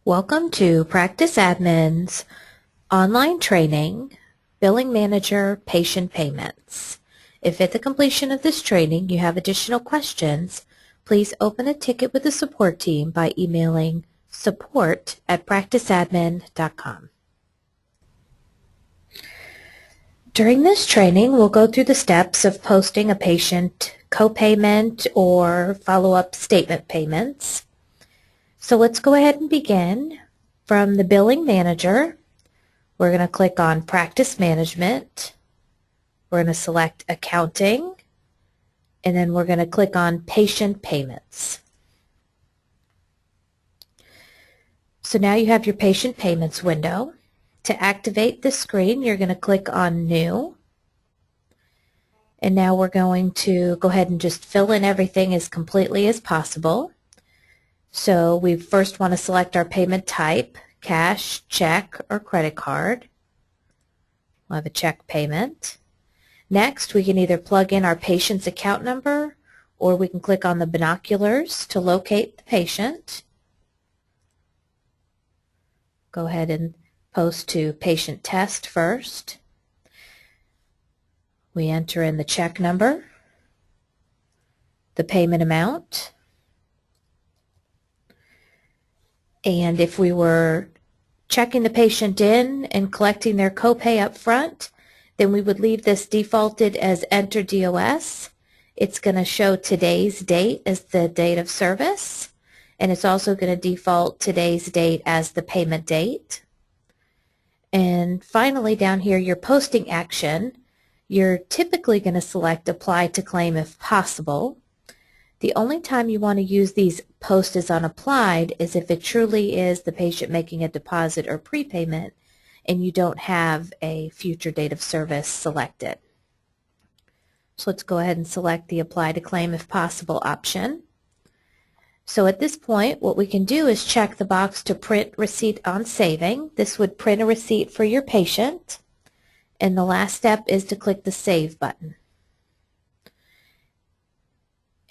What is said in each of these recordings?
Welcome to Practice Admin's online training, Billing Manager Patient Payments. If at the completion of this training you have additional questions, please open a ticket with the support team by emailing support@practiceadmin.com. During this training, we'll go through the steps of posting a patient copayment or follow-up statement payments. So let's go ahead and begin. From the Billing Manager, we're going to click on Practice Management. We're going to select Accounting, and then we're going to click on Patient Payments. So now you have your Patient Payments window. To activate this screen, you're going to click on New. And now we're going to go ahead and just fill in everything as completely as possible. So we first want to select our payment type, cash, check, or credit card. We'll have a check payment. Next, we can either plug in our patient's account number, or we can click on the binoculars to locate the patient. Go ahead and post to patient test first. We enter in the check number, the payment amount, and if we were checking the patient in and collecting their copay up front, then we would leave this defaulted as Enter DOS. It's going to show today's date as the date of service, and it's also going to default today's date as the payment date. And finally, down here, your posting action, you're typically going to select Apply to Claim if possible. The only time you want to use these post as unapplied is if it truly is the patient making a deposit or prepayment and you don't have a future date of service selected. So let's go ahead and select the Apply to Claim if possible option. So at this point, what we can do is check the box to print receipt on saving. This would print a receipt for your patient. And the last step is to click the Save button.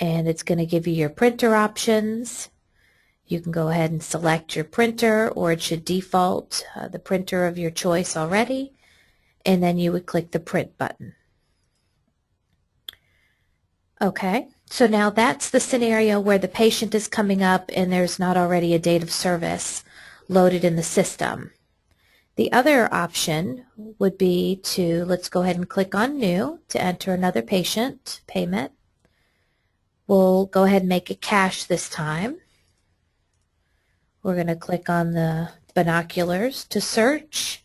And it's going to give you your printer options. You can go ahead and select your printer, or it should default the printer of your choice already. And then you would click the Print button. Okay, so now that's the scenario where the patient is coming up and there's not already a date of service loaded in the system. The other option would be to, let's go ahead and click on New to enter another patient payment. We'll go ahead and make it cash this time. We're going to click on the binoculars to search,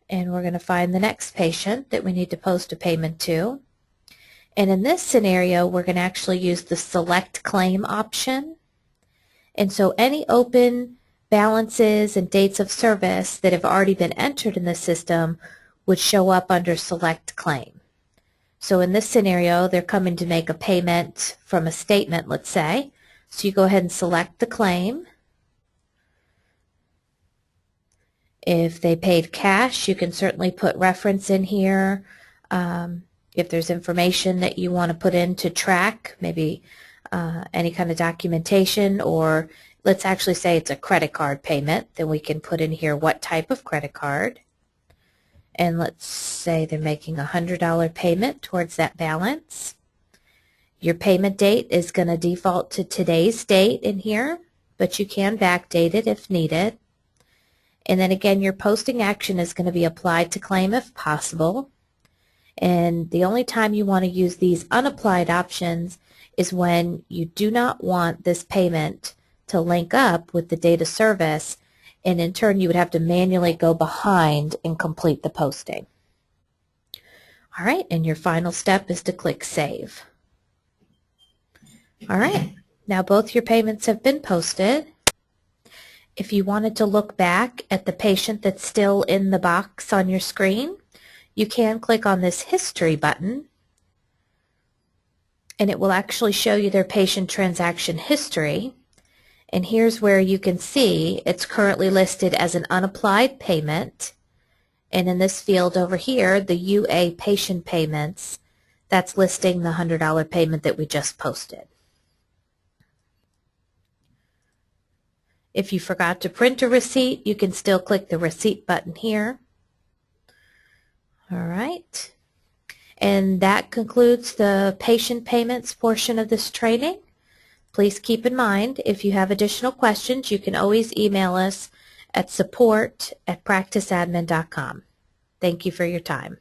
and we're going to find the next patient that we need to post a payment to. And in this scenario, we're going to actually use the Select Claim option. And so any open balances and dates of service that have already been entered in the system would show up under Select Claim. So in this scenario, they're coming to make a payment from a statement, let's say. So you go ahead and select the claim. If they paid cash, you can certainly put reference in here. If there's information that you want to put in to track, maybe any kind of documentation, or let's actually say it's a credit card payment, then we can put in here what type of credit card. And let's say they're making a $100 payment towards that balance. Your payment date is going to default to today's date in here, but you can backdate it if needed. And then again, your posting action is going to be applied to claim if possible. And the only time you want to use these unapplied options is when you do not want this payment to link up with the date of service, and in turn you would have to manually go behind and complete the posting. All right, and your final step is to click Save. All right, now both your payments have been posted. If you wanted to look back at the patient that's still in the box on your screen, you can click on this History button, and it will actually show you their patient transaction history. And here's where you can see it's currently listed as an unapplied payment. And in this field over here, the UA patient payments, that's listing the $100 payment that we just posted. If you forgot to print a receipt, you can still click the receipt button here. All right. And that concludes the patient payments portion of this training. Please keep in mind, if you have additional questions, you can always email us at support@practiceadmin.com. Thank you for your time.